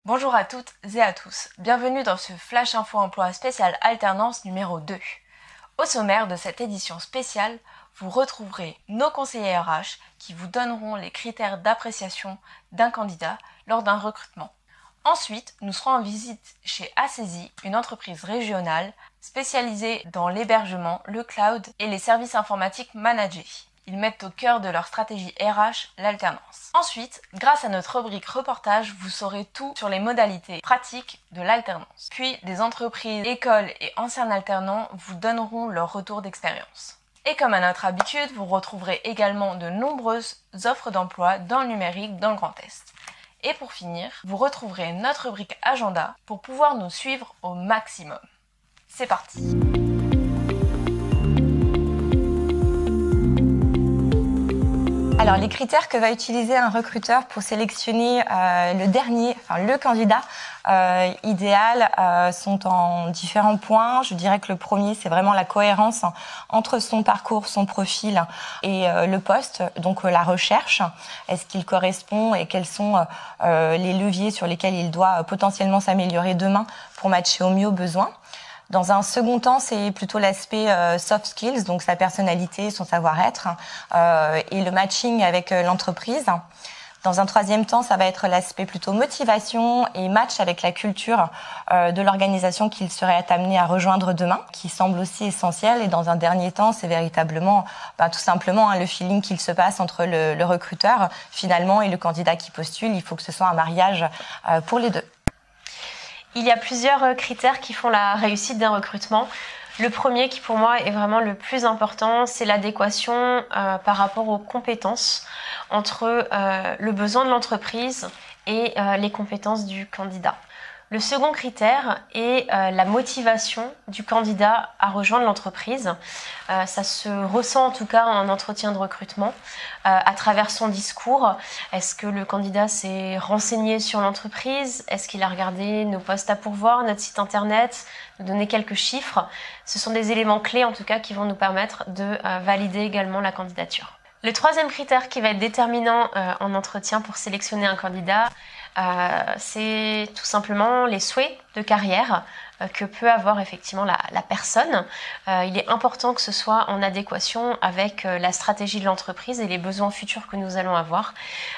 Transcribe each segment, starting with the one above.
Bonjour à toutes et à tous, bienvenue dans ce Flash Info Emploi spécial alternance numéro 2. Au sommaire de cette édition spéciale, vous retrouverez nos conseillers RH qui vous donneront les critères d'appréciation d'un candidat lors d'un recrutement. Ensuite, nous serons en visite chez Acesi, une entreprise régionale spécialisée dans l'hébergement, le cloud et les services informatiques managés. Ils mettent au cœur de leur stratégie RH l'alternance. Ensuite, grâce à notre rubrique reportage, vous saurez tout sur les modalités pratiques de l'alternance. Puis, des entreprises, écoles et anciens alternants vous donneront leur retour d'expérience. Et comme à notre habitude, vous retrouverez également de nombreuses offres d'emploi dans le numérique dans le Grand Est. Et pour finir, vous retrouverez notre rubrique agenda pour pouvoir nous suivre au maximum. C'est parti! Alors, les critères que va utiliser un recruteur pour sélectionner le candidat idéal sont en différents points. Je dirais que le premier, c'est vraiment la cohérence entre son parcours, son profil et le poste, donc la recherche. Est-ce qu'il correspond et quels sont les leviers sur lesquels il doit potentiellement s'améliorer demain pour matcher au mieux aux besoins. Dans un second temps, c'est plutôt l'aspect soft skills, donc sa personnalité, son savoir-être et le matching avec l'entreprise. Dans un troisième temps, ça va être l'aspect plutôt motivation et match avec la culture de l'organisation qu'il serait amené à rejoindre demain, qui semble aussi essentiel. Et dans un dernier temps, c'est véritablement, tout simplement, le feeling qu'il se passe entre le recruteur finalement et le candidat qui postule. Il faut que ce soit un mariage pour les deux. Il y a plusieurs critères qui font la réussite d'un recrutement. Le premier qui pour moi est vraiment le plus important, c'est l'adéquation par rapport aux compétences entre le besoin de l'entreprise et les compétences du candidat. Le second critère est la motivation du candidat à rejoindre l'entreprise. Ça se ressent en tout cas en entretien de recrutement à travers son discours. Est-ce que le candidat s'est renseigné sur l'entreprise? Est-ce qu'il a regardé nos postes à pourvoir, notre site internet, nous donner quelques chiffres? Ce sont des éléments clés en tout cas qui vont nous permettre de valider également la candidature. Le troisième critère qui va être déterminant en entretien pour sélectionner un candidat, c'est tout simplement les souhaits de carrière que peut avoir effectivement la personne. Il est important que ce soit en adéquation avec la stratégie de l'entreprise et les besoins futurs que nous allons avoir.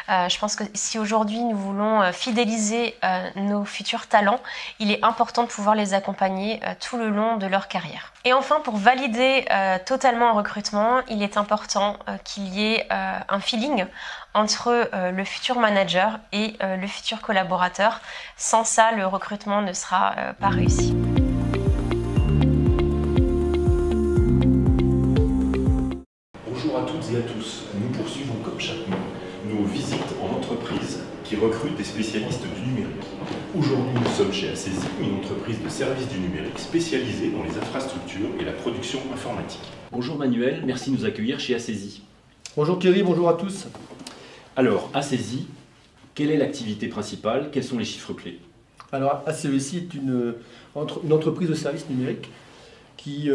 Je pense que si aujourd'hui nous voulons fidéliser nos futurs talents, il est important de pouvoir les accompagner tout le long de leur carrière. Et enfin, pour valider totalement un recrutement, il est important qu'il y ait un feeling entre le futur manager et le futur collaborateur. Sans ça, le recrutement ne sera pas réussi. Bonjour à toutes et à tous. Nous poursuivons comme chaque mois nos visites en entreprise qui recrutent des spécialistes du numérique. Aujourd'hui, nous sommes chez Acesi, une entreprise de services du numérique spécialisée dans les infrastructures et la production informatique. Bonjour Manuel, merci de nous accueillir chez Acesi. Bonjour Thierry, bonjour à tous. Alors, Acesi, quelle est l'activité principale? Quels sont les chiffres clés? Alors, Acesi est une entreprise de services numériques qui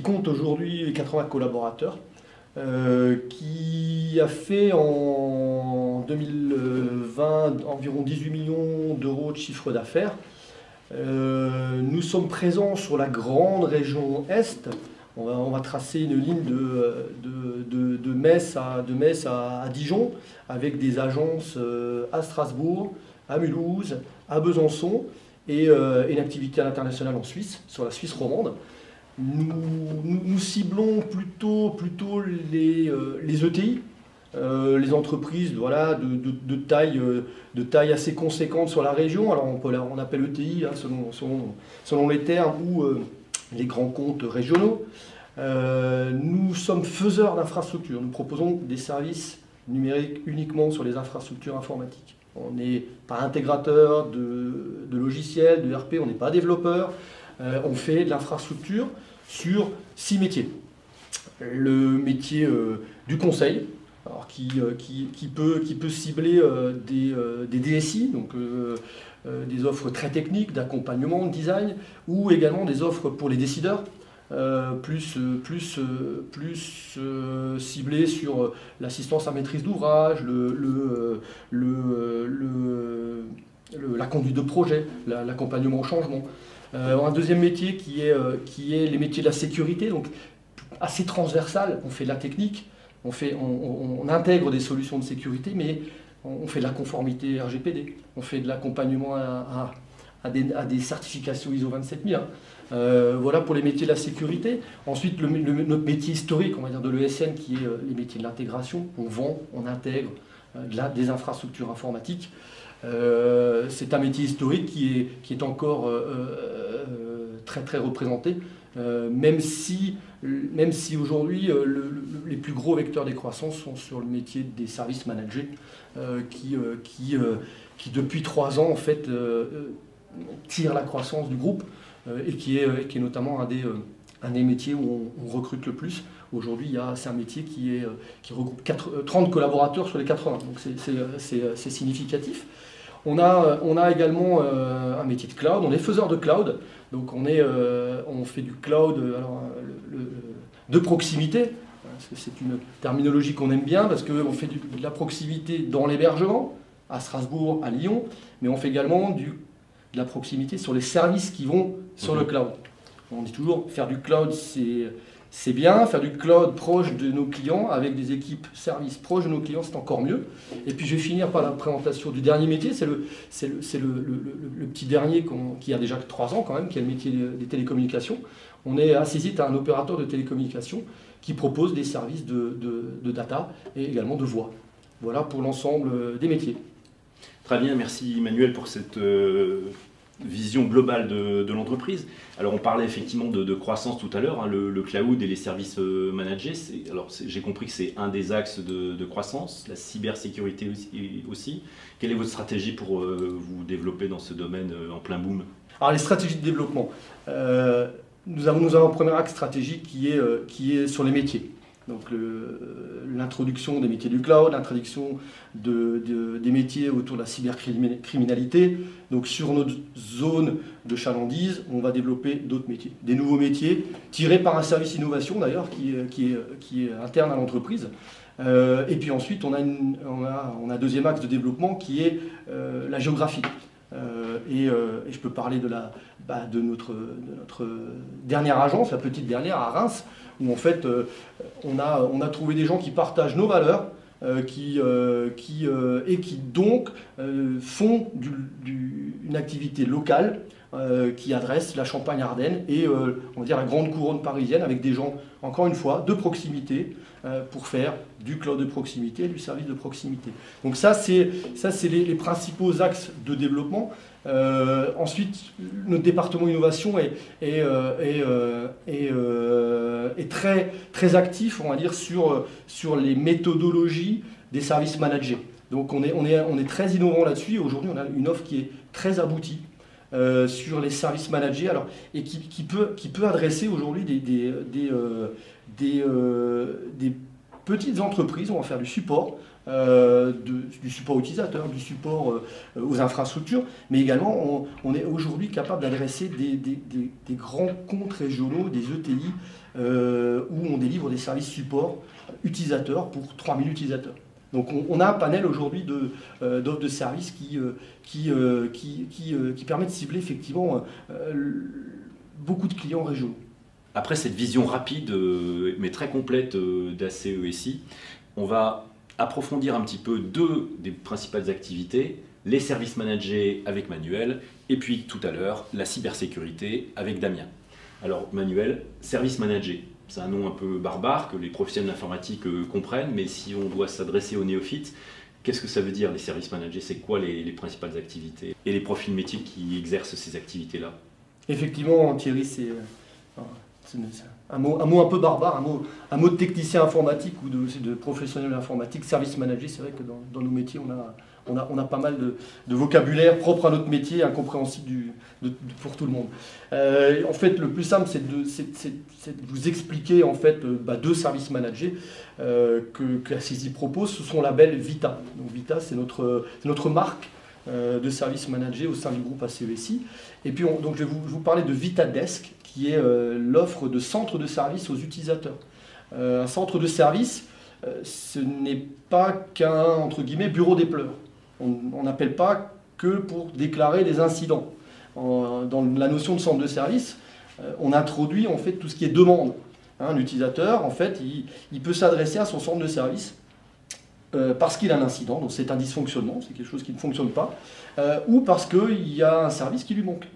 compte aujourd'hui 80 collaborateurs, qui a fait en 2020 environ 18 millions d'euros de chiffre d'affaires. Nous sommes présents sur la grande région Est. On va tracer une ligne de Metz à Dijon, avec des agences à Strasbourg, à Mulhouse, à Besançon, et une activité à l'international en Suisse, sur la Suisse romande. Nous ciblons plutôt les ETI, les entreprises de taille assez conséquente sur la région. Alors on appelle ETI selon les termes, ou les grands comptes régionaux. Nous sommes faiseurs d'infrastructures. Nous proposons des services numériques uniquement sur les infrastructures informatiques. On n'est pas intégrateur de logiciels, de RP, on n'est pas développeur. On fait de l'infrastructure sur 6 métiers. Le métier du conseil, alors qui peut cibler des DSI, donc des offres très techniques d'accompagnement, de design, ou également des offres pour les décideurs, plus ciblées sur l'assistance à maîtrise d'ouvrage, la conduite de projet, l'accompagnement au changement. Un deuxième métier qui est les métiers de la sécurité, donc assez transversal. On fait de la technique, on intègre des solutions de sécurité, mais on fait de la conformité RGPD, on fait de l'accompagnement à des certifications ISO 27001. Voilà pour les métiers de la sécurité. Ensuite, notre métier historique, on va dire de l'ESN, qui est les métiers de l'intégration. On vend, on intègre des infrastructures informatiques. C'est un métier historique qui est encore très très représenté, même si aujourd'hui les plus gros vecteurs des croissances sont sur le métier des services managés, qui depuis 3 ans en fait tire la croissance du groupe et qui est notamment un des métiers où on recrute le plus. Aujourd'hui, c'est un métier qui regroupe 30 collaborateurs sur les 80, donc c'est significatif. On a également un métier de cloud, on est faiseur de cloud, donc on fait du cloud de proximité, parce que c'est une terminologie qu'on aime bien, parce qu'on fait de la proximité dans l'hébergement, à Strasbourg, à Lyon, mais on fait également de la proximité sur les services qui vont sur le cloud. On dit toujours, faire du cloud, c'est bien, faire du cloud proche de nos clients, avec des équipes services proches de nos clients, c'est encore mieux. Et puis je vais finir par la présentation du dernier métier, c'est le petit dernier qui a déjà 3 ans quand même, qui est le métier des télécommunications. On est Acezit, un opérateur de télécommunications qui propose des services de data et également de voix. Voilà pour l'ensemble des métiers. Très bien, merci Manuel pour cette vision globale de l'entreprise. Alors on parlait effectivement de croissance tout à l'heure, hein, le cloud et les services managés. J'ai compris que c'est un des axes de croissance, la cybersécurité aussi. Quelle est votre stratégie pour vous développer dans ce domaine en plein boom? Alors les stratégies de développement. Nous avons un premier axe stratégique qui est sur les métiers. Donc l'introduction des métiers du cloud, l'introduction des métiers autour de la cybercriminalité. Donc sur notre zone de chalandise, on va développer d'autres métiers, des nouveaux métiers tirés par un service innovation d'ailleurs qui est interne à l'entreprise. Et puis ensuite on a un deuxième axe de développement qui est la géographie. Et je peux parler de notre dernière agence, la petite dernière à Reims, où en fait on a trouvé des gens qui partagent nos valeurs, et qui donc font une activité locale qui adresse la Champagne-Ardenne et on va dire la grande couronne parisienne, avec des gens, encore une fois, de proximité, pour faire du cloud de proximité et du service de proximité. Donc ça c'est les principaux axes de développement. Ensuite, notre département innovation est très, très actif, on va dire, sur les méthodologies des services managés. Donc on est très innovant là-dessus. Aujourd'hui, on a une offre qui est très aboutie sur les services managés, et qui peut adresser aujourd'hui des petites entreprises. On va faire du support, du support utilisateur, du support aux infrastructures, mais également on est aujourd'hui capable d'adresser des grands comptes régionaux, des ETI, où on délivre des services support utilisateurs pour 3000 utilisateurs. Donc on a un panel aujourd'hui d'offres de services qui permet de cibler effectivement beaucoup de clients régionaux. Après cette vision rapide mais très complète d'ACESI, on va approfondir un petit peu 2 des principales activités, les services managés avec Manuel, et puis tout à l'heure la cybersécurité avec Damien. Alors Manuel, service managé, c'est un nom un peu barbare que les professionnels de l'informatique comprennent, mais si on doit s'adresser aux néophytes, qu'est-ce que ça veut dire les services managés? C'est quoi les principales activités et les profils métiers qui exercent ces activités-là? Effectivement, Thierry, c'est un mot un peu barbare, un mot de technicien informatique ou de professionnel informatique. Service manager, c'est vrai que dans nos métiers, on a pas mal de vocabulaire propre à notre métier, incompréhensible pour tout le monde. En fait, le plus simple, c'est de vous expliquer en fait 2 services managés que Acezit propose. Ce sont le label Vita. Donc Vita, c'est notre marque de services managés au sein du groupe ACESI. Et puis donc je vais vous parler de VitaDesk, qui est l'offre de centre de service aux utilisateurs. Un centre de service, ce n'est pas qu'un, entre guillemets, bureau des pleurs. On n'appelle pas que pour déclarer des incidents. Dans la notion de centre de service, on introduit en fait tout ce qui est demande. L'utilisateur, en fait, il peut s'adresser à son centre de service parce qu'il a un incident, donc c'est un dysfonctionnement, c'est quelque chose qui ne fonctionne pas, ou parce qu'il y a un service qui lui manque.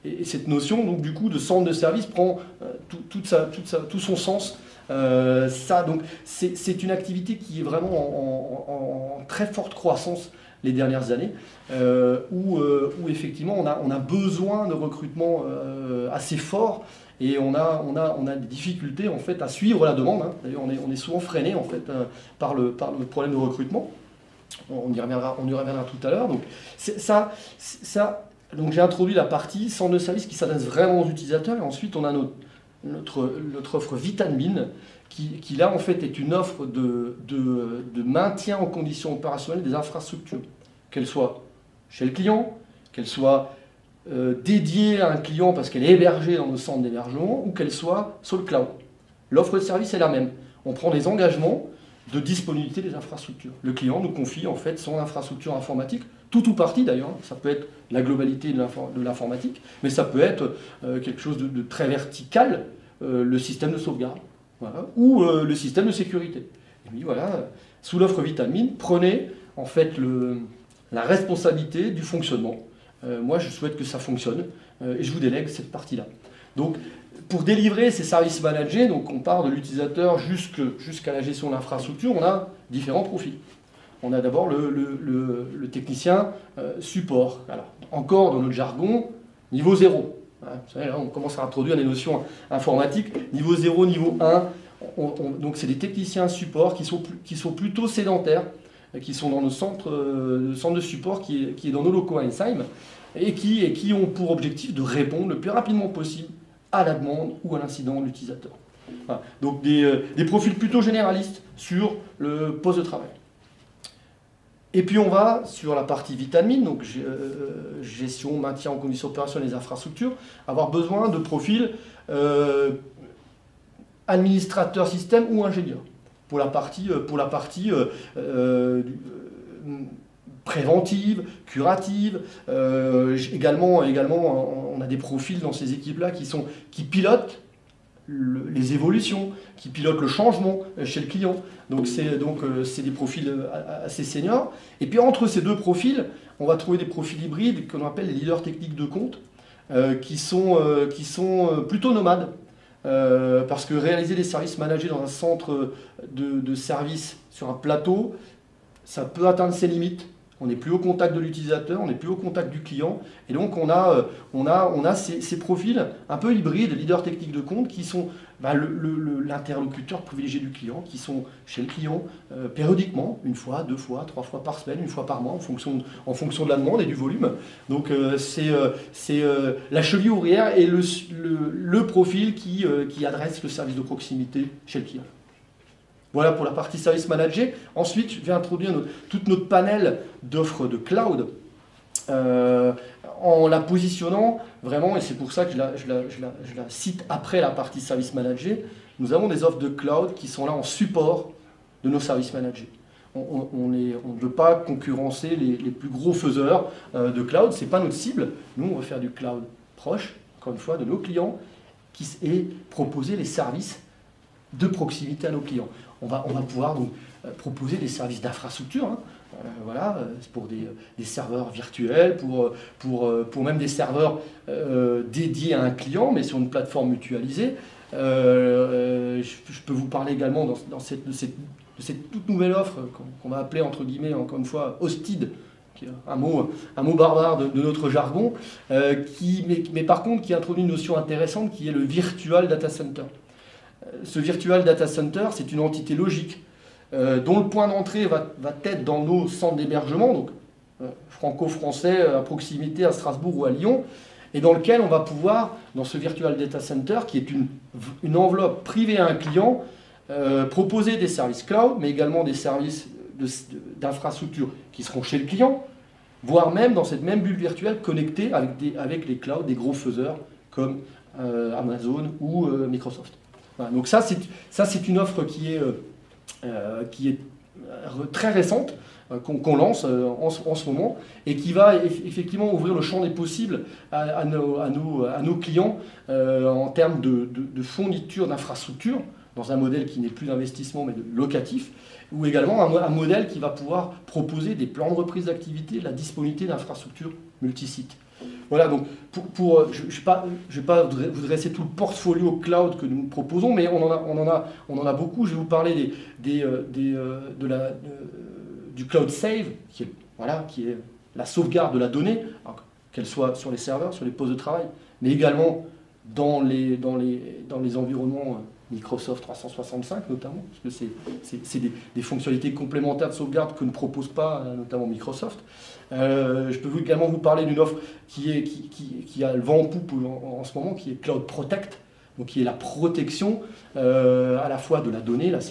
Et cette notion, donc, du coup, de centre de service prend tout son sens. Donc, c'est une activité qui est vraiment en très forte croissance les dernières années, où effectivement on a besoin de recrutement assez fort, et on a des difficultés en fait à suivre la demande. D'ailleurs, on est souvent freiné en fait par le problème de recrutement. On y reviendra tout à l'heure. Donc donc j'ai introduit la partie centre de service qui s'adresse vraiment aux utilisateurs, et ensuite on a notre offre Vitamine qui là en fait est une offre de maintien en conditions opérationnelles des infrastructures, qu'elles soient chez le client, qu'elles soient dédiée à un client parce qu'elle est hébergée dans nos centres d'hébergement, ou qu'elle soit sur le cloud. L'offre de service est la même. On prend des engagements de disponibilité des infrastructures. Le client nous confie en fait son infrastructure informatique, tout ou partie d'ailleurs. Ça peut être la globalité de l'informatique, mais ça peut être quelque chose de très vertical, le système de sauvegarde, voilà, ou le système de sécurité. Et puis voilà, sous l'offre Vitamine, prenez en fait la responsabilité du fonctionnement. Moi, je souhaite que ça fonctionne et je vous délègue cette partie-là. Donc, pour délivrer ces services managés, donc on part de l'utilisateur jusqu'à la gestion de l'infrastructure, on a différents profils. On a d'abord le technicien support. Alors, encore dans notre jargon, niveau 0. Vous savez, là, on commence à introduire des notions informatiques. Niveau 0, niveau 1. Donc, c'est des techniciens support qui sont plutôt sédentaires, qui sont dans nos centres de support qui est dans nos locaux à Ensheim, et qui ont pour objectif de répondre le plus rapidement possible à la demande ou à l'incident de l'utilisateur. Voilà. Donc des profils plutôt généralistes sur le poste de travail. Et puis on va sur la partie Vitamine, donc gestion, maintien en conditions opérationnelles des infrastructures, avoir besoin de profils administrateur système ou ingénieur. Pour la partie préventive, curative. Également, on a des profils dans ces équipes-là qui pilotent les évolutions, qui pilotent le changement chez le client. Donc c'est des profils assez seniors. Et puis entre ces deux profils, on va trouver des profils hybrides qu'on appelle les leaders techniques de compte, qui sont plutôt nomades. Parce que réaliser des services managés dans un centre de service sur un plateau, ça peut atteindre ses limites. On n'est plus au contact de l'utilisateur, on n'est plus au contact du client. Et donc on a ces profils un peu hybrides, leaders techniques de compte, qui sont l'interlocuteur privilégié du client, qui sont chez le client périodiquement, une fois, 2 fois, 3 fois par semaine, une fois par mois, en fonction de la demande et du volume. Donc c'est la cheville ouvrière et le profil qui adresse le service de proximité chez le client. Voilà pour la partie service manager. Ensuite, je vais introduire toute notre panel d'offres de cloud en la positionnant vraiment, et c'est pour ça que je la cite après la partie service manager. Nous avons des offres de cloud qui sont là en support de nos services managers. On ne veut pas concurrencer les plus gros faiseurs de cloud, ce n'est pas notre cible. Nous, on veut faire du cloud proche, encore une fois, de nos clients, et proposer les services de proximité à nos clients. On va pouvoir donc proposer des services d'infrastructure, voilà, pour des serveurs virtuels, pour même des serveurs dédiés à un client, mais sur une plateforme mutualisée. Je peux vous parler également de cette toute nouvelle offre qu'on va appeler, entre guillemets, encore une fois, hosted, qui est un mot barbare de notre jargon, mais par contre qui introduit une notion intéressante qui est le Virtual Data Center. Ce Virtual Data Center, c'est une entité logique dont le point d'entrée va être dans nos centres d'hébergement, donc franco-français à proximité à Strasbourg ou à Lyon, et dans lequel on va pouvoir, dans ce Virtual Data Center, qui est une enveloppe privée à un client, proposer des services cloud, mais également des services d'infrastructure qui seront chez le client, voire même dans cette même bulle virtuelle connectée avec les clouds des gros faiseurs comme Amazon ou Microsoft. Voilà, donc ça c'est une offre qui est très récente qu'on lance en ce moment et qui va effectivement ouvrir le champ des possibles à nos clients en termes de fourniture d'infrastructures dans un modèle qui n'est plus d'investissement mais de locatif, ou également un modèle qui va pouvoir proposer des plans de reprise d'activité, la disponibilité d'infrastructures multisites. Voilà, donc je ne vais pas vous dresser tout le portfolio cloud que nous proposons, mais on en a beaucoup. Je vais vous parler du cloud save, qui est la sauvegarde de la donnée, qu'elle soit sur les serveurs, sur les postes de travail, mais également dans les environnements Microsoft 365 notamment, parce que c'est des fonctionnalités complémentaires de sauvegarde que ne propose pas notamment Microsoft. Je peux également vous parler d'une offre qui a le vent en poupe en ce moment, qui est Cloud Protect, donc qui est la protection à la fois de la donnée, la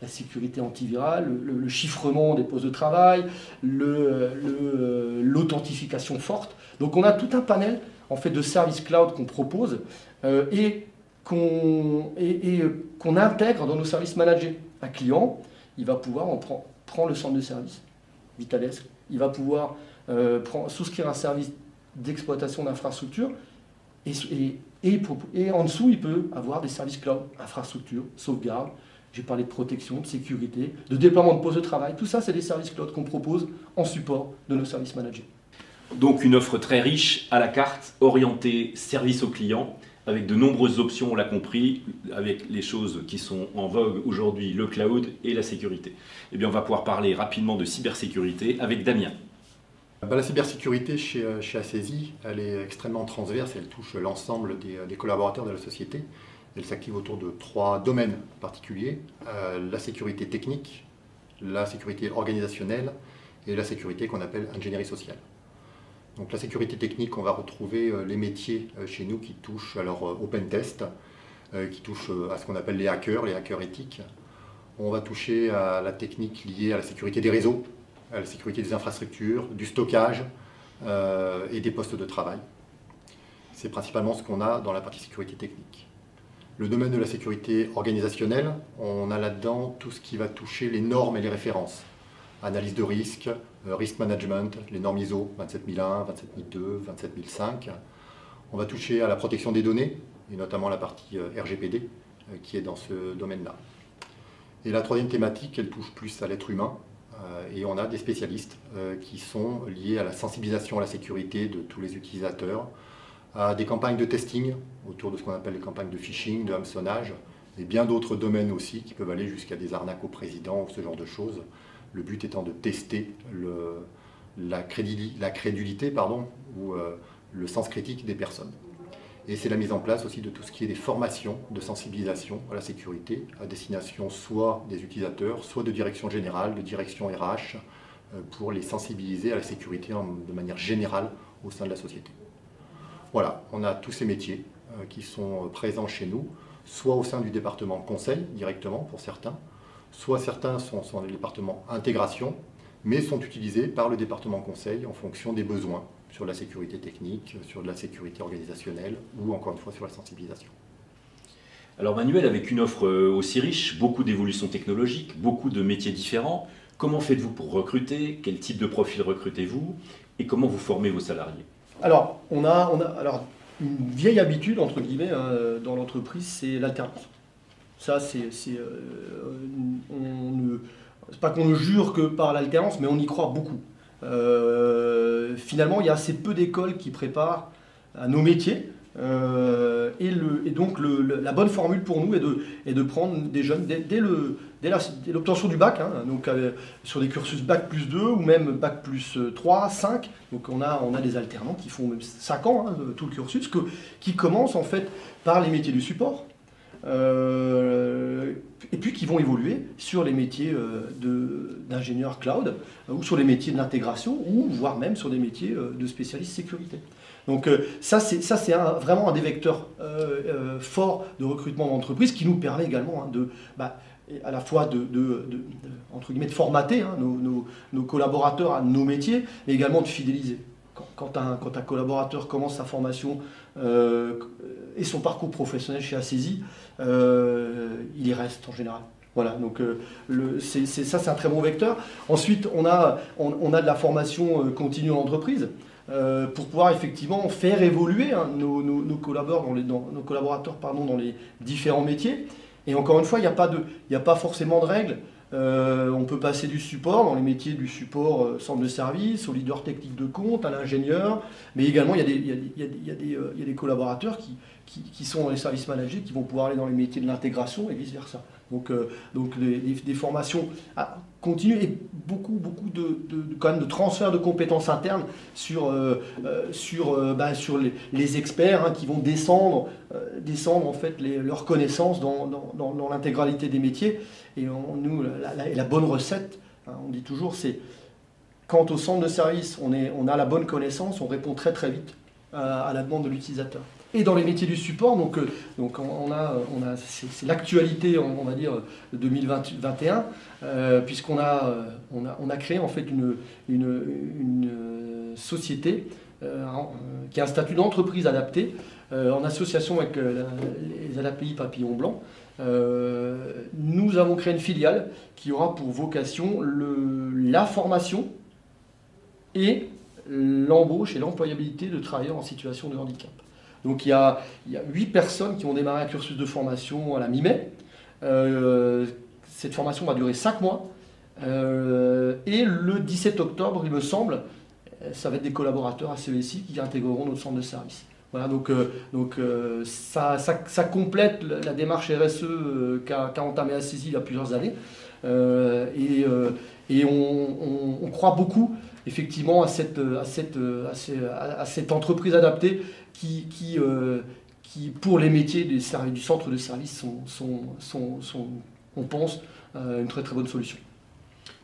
sécurité antivirale, le chiffrement des postes de travail, l'authentification forte. Donc on a tout un panel en fait de services cloud qu'on propose et qu'on intègre dans nos services managés. Un client, il va pouvoir prendre le centre de service, Vitalesk, il va pouvoir souscrire un service d'exploitation d'infrastructure et en dessous, il peut avoir des services cloud, infrastructure, sauvegarde, j'ai parlé de protection, de sécurité, de déploiement de postes de travail. Tout ça, c'est des services cloud qu'on propose en support de nos services managés. Donc une offre très riche à la carte, orientée service au client, avec de nombreuses options, on l'a compris, avec les choses qui sont en vogue aujourd'hui, le cloud et la sécurité. Eh bien, on va pouvoir parler rapidement de cybersécurité avec Damien. La cybersécurité chez Assesi, elle est extrêmement transverse, elle touche l'ensemble des collaborateurs de la société. Elle s'active autour de 3 domaines particuliers, la sécurité technique, la sécurité organisationnelle et la sécurité qu'on appelle ingénierie sociale. Donc la sécurité technique, on va retrouver les métiers chez nous qui touchent alors au pentest, qui touchent à ce qu'on appelle les hackers éthiques. On va toucher à la technique liée à la sécurité des réseaux, à la sécurité des infrastructures, du stockage et des postes de travail. C'est principalement ce qu'on a dans la partie sécurité technique. Le domaine de la sécurité organisationnelle, on a là-dedans tout ce qui va toucher les normes et les références. Analyse de risque, risk management, les normes ISO 27001, 27002, 27005. On va toucher à la protection des données, et notamment la partie RGPD qui est dans ce domaine-là. Et la troisième thématique, elle touche plus à l'être humain, et on a des spécialistes qui sont liés à la sensibilisation à la sécurité de tous les utilisateurs, à des campagnes de testing autour de ce qu'on appelle les campagnes de phishing, de hameçonnage, et bien d'autres domaines aussi qui peuvent aller jusqu'à des arnaques au président ou ce genre de choses. Le but étant de tester la crédulité ou le sens critique des personnes. Et c'est la mise en place aussi de tout ce qui est des formations de sensibilisation à la sécurité, à destination soit des utilisateurs, soit de direction générale, de direction RH, pour les sensibiliser à la sécurité de manière générale au sein de la société. Voilà, on a tous ces métiers qui sont présents chez nous, soit au sein du département conseil directement pour certains, soit certains sont dans le département intégration, mais sont utilisés par le département conseil en fonction des besoins sur la sécurité technique, sur la sécurité organisationnelle ou encore une fois sur la sensibilisation. Alors Manuel, avec une offre aussi riche, beaucoup d'évolutions technologiques, beaucoup de métiers différents, comment faites-vous pour recruter? Quel type de profil recrutez-vous? Et comment vous formez vos salariés? Alors, on a une vieille habitude, entre guillemets, dans l'entreprise, c'est l'alternance. Ça, c'est pas qu'on ne jure que par l'alternance, mais on y croit beaucoup. Finalement, il y a assez peu d'écoles qui préparent à nos métiers. Et donc, la bonne formule pour nous est de prendre des jeunes dès l'obtention du bac, donc sur des cursus bac plus 2 ou même bac plus 3, 5. Donc on a des alternants qui font même 5 ans, tout le cursus, qui commencent en fait par les métiers du support. Et puis qui vont évoluer sur les métiers d'ingénieur cloud ou sur les métiers de l'intégration ou voire même sur des métiers de spécialistes sécurité. Donc ça c'est vraiment un des vecteurs forts de recrutement d'entreprise qui nous permet également à la fois entre guillemets, de formater nos collaborateurs à nos métiers, mais également de fidéliser. Quand un collaborateur commence sa formation et son parcours professionnel chez Assesi, il y reste en général. Voilà, donc c'est un très bon vecteur. Ensuite, on a de la formation continue en entreprise pour pouvoir effectivement faire évoluer nos collaborateurs dans les différents métiers. Et encore une fois, il n'y a pas forcément de règles. On peut passer du support, dans les métiers du support centre de service, au leader technique de compte, à l'ingénieur, mais également il y a des collaborateurs qui sont dans les services managés, qui vont pouvoir aller dans les métiers de l'intégration et vice-versa. Donc des formations continues et beaucoup quand même de transfert de compétences internes sur les experts qui vont descendre en fait leurs connaissances dans l'intégralité des métiers. Et la bonne recette, on dit toujours, c'est quand au centre de service on a la bonne connaissance, on répond très très vite à la demande de l'utilisateur. Et dans les métiers du support, c'est l'actualité, on va dire, de 2021, puisqu'on a créé en fait une société qui a un statut d'entreprise adaptée, en association avec les ADAPI Papillon Blanc. Nous avons créé une filiale qui aura pour vocation la formation et l'embauche et l'employabilité de travailleurs en situation de handicap. Donc il y a 8 personnes qui ont démarré un cursus de formation à la mi-mai. Cette formation va durer 5 mois. Et le 17 octobre, il me semble, ça va être des collaborateurs à CESI qui intégreront notre centre de service. Voilà, donc ça complète la démarche RSE qu'a entamée ACESI il y a plusieurs années. Et on croit beaucoup effectivement à cette entreprise adaptée qui pour les métiers du centre de service sont, on pense, une très très bonne solution.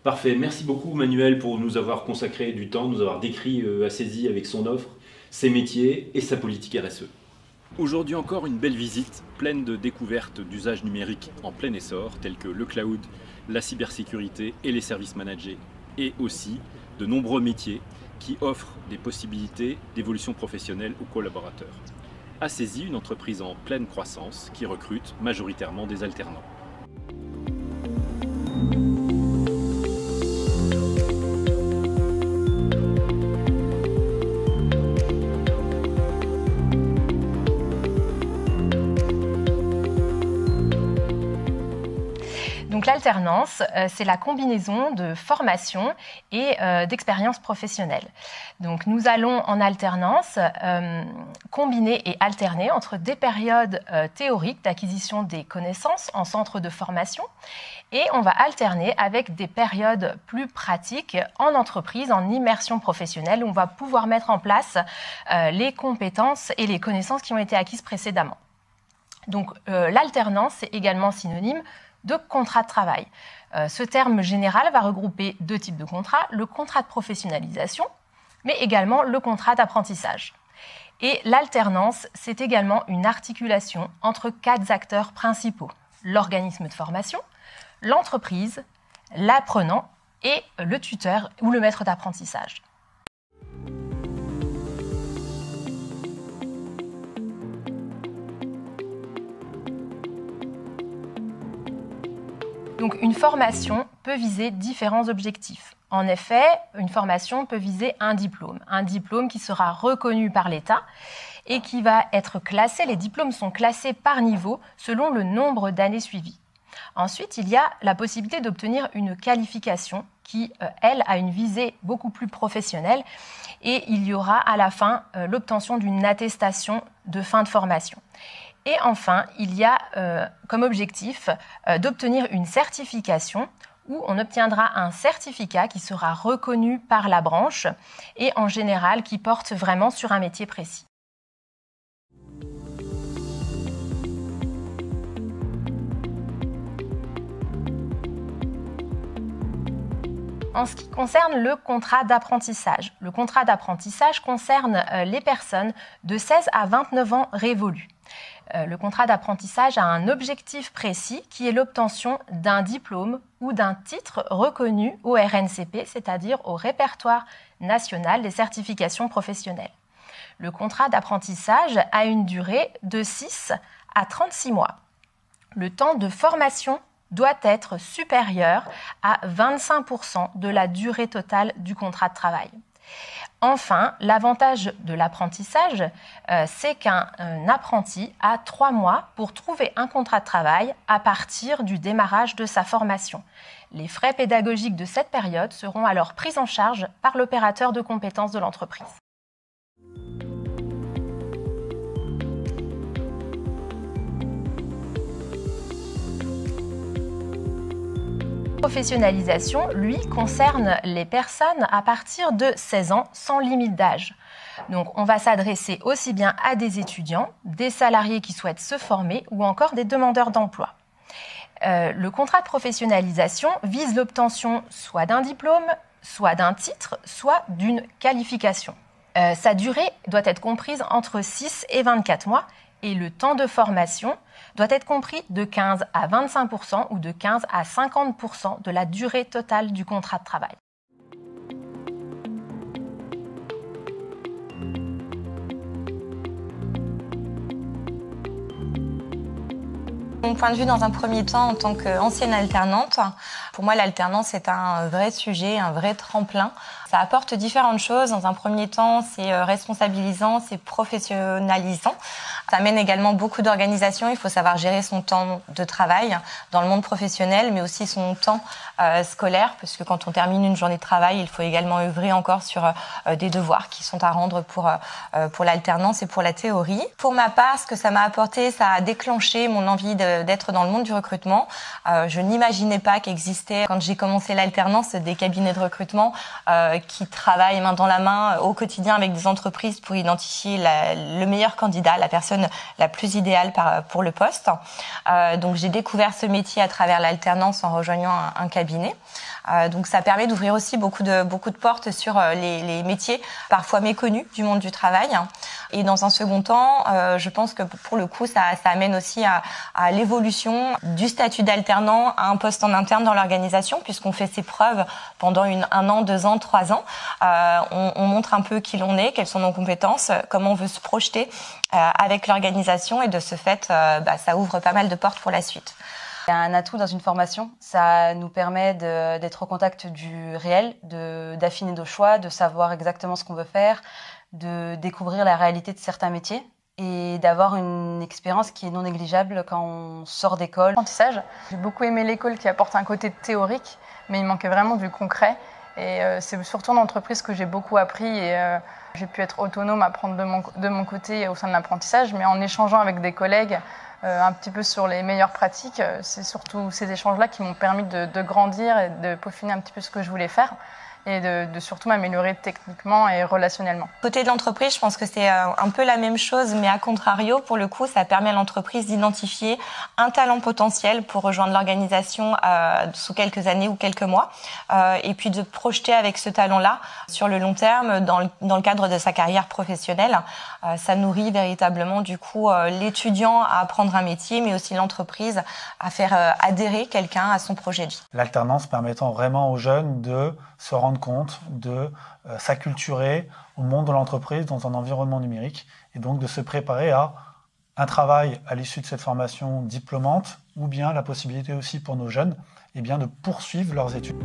Parfait, merci beaucoup Manuel pour nous avoir consacré du temps, nous avoir décrit ACESI avec son offre, ses métiers et sa politique RSE. Aujourd'hui encore une belle visite pleine de découvertes d'usages numériques en plein essor tels que le cloud, la cybersécurité et les services managés, et aussi de nombreux métiers qui offrent des possibilités d'évolution professionnelle aux collaborateurs. ACESI, une entreprise en pleine croissance qui recrute majoritairement des alternants. Donc l'alternance, c'est la combinaison de formation et d'expérience professionnelle. Donc nous allons en alternance combiner et alterner entre des périodes théoriques d'acquisition des connaissances en centre de formation et on va alterner avec des périodes plus pratiques en entreprise, en immersion professionnelle où on va pouvoir mettre en place les compétences et les connaissances qui ont été acquises précédemment. Donc l'alternance, c'est également synonyme de contrat de travail. Ce terme général va regrouper 2 types de contrats, le contrat de professionnalisation, mais également le contrat d'apprentissage. Et l'alternance, c'est également une articulation entre 4 acteurs principaux, l'organisme de formation, l'entreprise, l'apprenant et le tuteur ou le maître d'apprentissage. Donc une formation peut viser différents objectifs. En effet, une formation peut viser un diplôme qui sera reconnu par l'État et qui va être classé. Les diplômes sont classés par niveau selon le nombre d'années suivies. Ensuite, il y a la possibilité d'obtenir une qualification qui, elle, a une visée beaucoup plus professionnelle et il y aura à la fin l'obtention d'une attestation de fin de formation. Et enfin, il y a comme objectif d'obtenir une certification où on obtiendra un certificat qui sera reconnu par la branche et en général qui porte vraiment sur un métier précis. En ce qui concerne le contrat d'apprentissage concerne les personnes de 16 à 29 ans révolus. Le contrat d'apprentissage a un objectif précis qui est l'obtention d'un diplôme ou d'un titre reconnu au RNCP, c'est-à-dire au Répertoire national des certifications professionnelles. Le contrat d'apprentissage a une durée de 6 à 36 mois. Le temps de formation doit être supérieur à 25% de la durée totale du contrat de travail. Enfin, l'avantage de l'apprentissage, c'est qu'un apprenti a 3 mois pour trouver un contrat de travail à partir du démarrage de sa formation. Les frais pédagogiques de cette période seront alors pris en charge par l'opérateur de compétences de l'entreprise. Professionnalisation, lui, concerne les personnes à partir de 16 ans sans limite d'âge. Donc, on va s'adresser aussi bien à des étudiants, des salariés qui souhaitent se former ou encore des demandeurs d'emploi. Le contrat de professionnalisation vise l'obtention soit d'un diplôme, soit d'un titre, soit d'une qualification. Sa durée doit être comprise entre 6 et 24 mois et le temps de formation doit être compris de 15 à 25% ou de 15 à 50% de la durée totale du contrat de travail. Mon point de vue, dans un premier temps, en tant qu'ancienne alternante, pour moi, l'alternance est un vrai sujet, un vrai tremplin. Ça apporte différentes choses. Dans un premier temps, c'est responsabilisant, c'est professionnalisant. Ça amène également beaucoup d'organisation. Il faut savoir gérer son temps de travail dans le monde professionnel, mais aussi son temps scolaire, parce que quand on termine une journée de travail, il faut également œuvrer encore sur des devoirs qui sont à rendre pour l'alternance et pour la théorie. Pour ma part, ce que ça m'a apporté, ça a déclenché mon envie d'être dans le monde du recrutement. Je n'imaginais pas qu'existaient, quand j'ai commencé l'alternance, des cabinets de recrutement qui travaillent main dans la main au quotidien avec des entreprises pour identifier le meilleur candidat, la personne la plus idéale pour le poste. Donc j'ai découvert ce métier à travers l'alternance en rejoignant un cabinet. Donc ça permet d'ouvrir aussi beaucoup de portes sur les métiers parfois méconnus du monde du travail. Et dans un second temps, je pense que pour le coup, ça amène aussi à l'évolution du statut d'alternant à un poste en interne dans l'organisation, puisqu'on fait ses preuves pendant 1 an, 2 ans, 3 ans. On montre un peu qui l'on est, quelles sont nos compétences, comment on veut se projeter avec l'organisation, et de ce fait, ça ouvre pas mal de portes pour la suite. Un atout dans une formation, ça nous permet d'être au contact du réel, d'affiner nos choix, de savoir exactement ce qu'on veut faire, de découvrir la réalité de certains métiers et d'avoir une expérience qui est non négligeable quand on sort d'école. Apprentissage, j'ai beaucoup aimé l'école qui apporte un côté théorique, mais il manquait vraiment du concret. Et c'est surtout en entreprise que j'ai beaucoup appris et j'ai pu être autonome, apprendre de mon côté au sein de l'apprentissage, mais en échangeant avec des collègues un petit peu sur les meilleures pratiques. C'est surtout ces échanges-là qui m'ont permis de grandir et de peaufiner un petit peu ce que je voulais faire et de surtout m'améliorer techniquement et relationnellement. Côté de l'entreprise, je pense que c'est un peu la même chose, mais à contrario, pour le coup, ça permet à l'entreprise d'identifier un talent potentiel pour rejoindre l'organisation sous quelques années ou quelques mois, et puis de projeter avec ce talent-là sur le long terme dans le cadre de sa carrière professionnelle. Ça nourrit véritablement du coup l'étudiant à apprendre un métier, mais aussi l'entreprise à faire adhérer quelqu'un à son projet de vie. L'alternance permettant vraiment aux jeunes de se rendre compte, de s'acculturer au monde de l'entreprise dans un environnement numérique et donc de se préparer à un travail à l'issue de cette formation diplômante ou bien la possibilité aussi pour nos jeunes de poursuivre leurs études.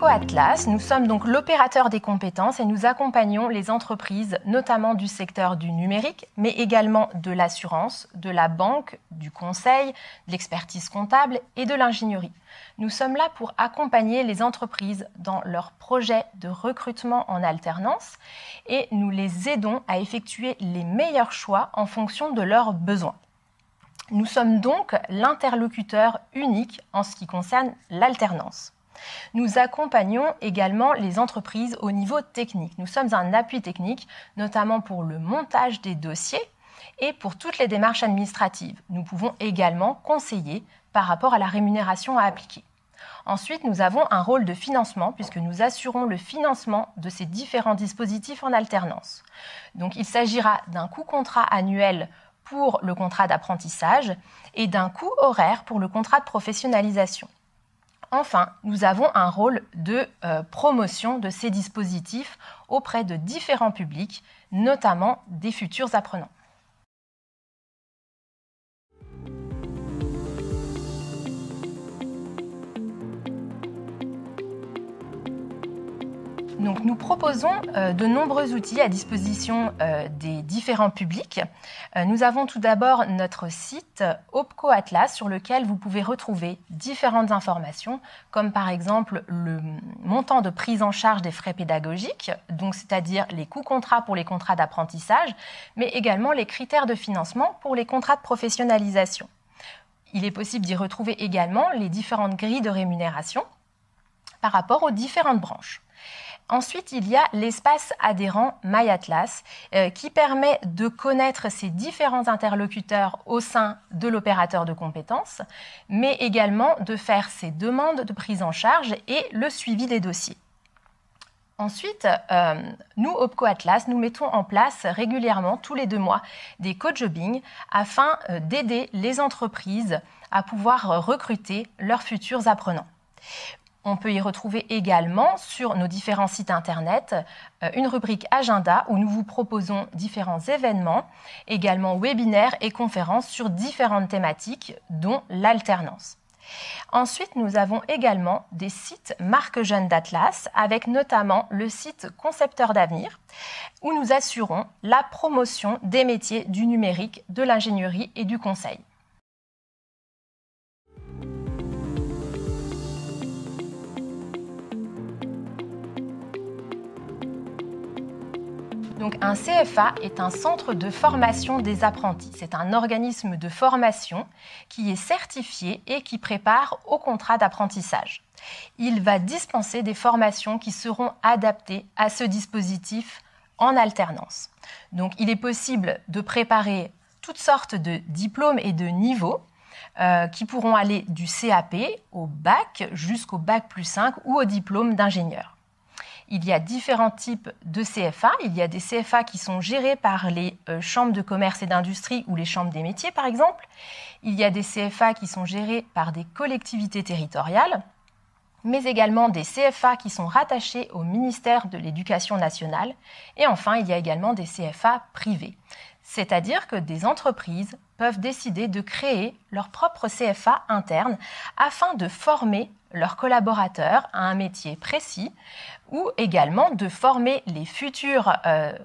Atlas, nous sommes donc l'opérateur des compétences et nous accompagnons les entreprises, notamment du secteur du numérique, mais également de l'assurance, de la banque, du conseil, de l'expertise comptable et de l'ingénierie. Nous sommes là pour accompagner les entreprises dans leurs projets de recrutement en alternance et nous les aidons à effectuer les meilleurs choix en fonction de leurs besoins. Nous sommes donc l'interlocuteur unique en ce qui concerne l'alternance. Nous accompagnons également les entreprises au niveau technique. Nous sommes un appui technique, notamment pour le montage des dossiers et pour toutes les démarches administratives. Nous pouvons également conseiller par rapport à la rémunération à appliquer. Ensuite, nous avons un rôle de financement puisque nous assurons le financement de ces différents dispositifs en alternance. Donc, il s'agira d'un coût contrat annuel pour le contrat d'apprentissage et d'un coût horaire pour le contrat de professionnalisation. Enfin, nous avons un rôle de promotion de ces dispositifs auprès de différents publics, notamment des futurs apprenants. Donc, nous proposons de nombreux outils à disposition des différents publics. Nous avons tout d'abord notre site OPCO Atlas sur lequel vous pouvez retrouver différentes informations, comme par exemple le montant de prise en charge des frais pédagogiques, donc c'est-à-dire les coûts contrats pour les contrats d'apprentissage, mais également les critères de financement pour les contrats de professionnalisation. Il est possible d'y retrouver également les différentes grilles de rémunération par rapport aux différentes branches. Ensuite, il y a l'espace adhérent MyAtlas qui permet de connaître ces différents interlocuteurs au sein de l'opérateur de compétences, mais également de faire ses demandes de prise en charge et le suivi des dossiers. Ensuite, nous, OPCO Atlas, nous mettons en place régulièrement, tous les 2 mois, des co-jobbing afin d'aider les entreprises à pouvoir recruter leurs futurs apprenants. On peut y retrouver également sur nos différents sites internet une rubrique agenda où nous vous proposons différents événements, également webinaires et conférences sur différentes thématiques, dont l'alternance. Ensuite, nous avons également des sites marques jeunes d'Atlas, avec notamment le site Concepteur d'avenir, où nous assurons la promotion des métiers du numérique, de l'ingénierie et du conseil. Donc, un CFA est un centre de formation des apprentis. C'est un organisme de formation qui est certifié et qui prépare au contrat d'apprentissage. Il va dispenser des formations qui seront adaptées à ce dispositif en alternance. Donc, il est possible de préparer toutes sortes de diplômes et de niveaux qui pourront aller du CAP au bac jusqu'au bac plus 5 ou au diplôme d'ingénieur. Il y a différents types de CFA. Il y a des CFA qui sont gérés par les chambres de commerce et d'industrie ou les chambres des métiers, par exemple. Il y a des CFA qui sont gérés par des collectivités territoriales, mais également des CFA qui sont rattachés au ministère de l'Éducation nationale. Et enfin, il y a également des CFA privés. C'est-à-dire que des entreprises peuvent décider de créer leur propre CFA interne afin de former leurs collaborateurs à un métier précis ou également de former les futurs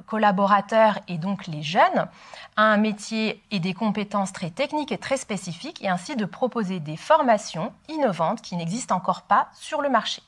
collaborateurs et donc les jeunes à un métier et des compétences très techniques et très spécifiques et ainsi de proposer des formations innovantes qui n'existent encore pas sur le marché.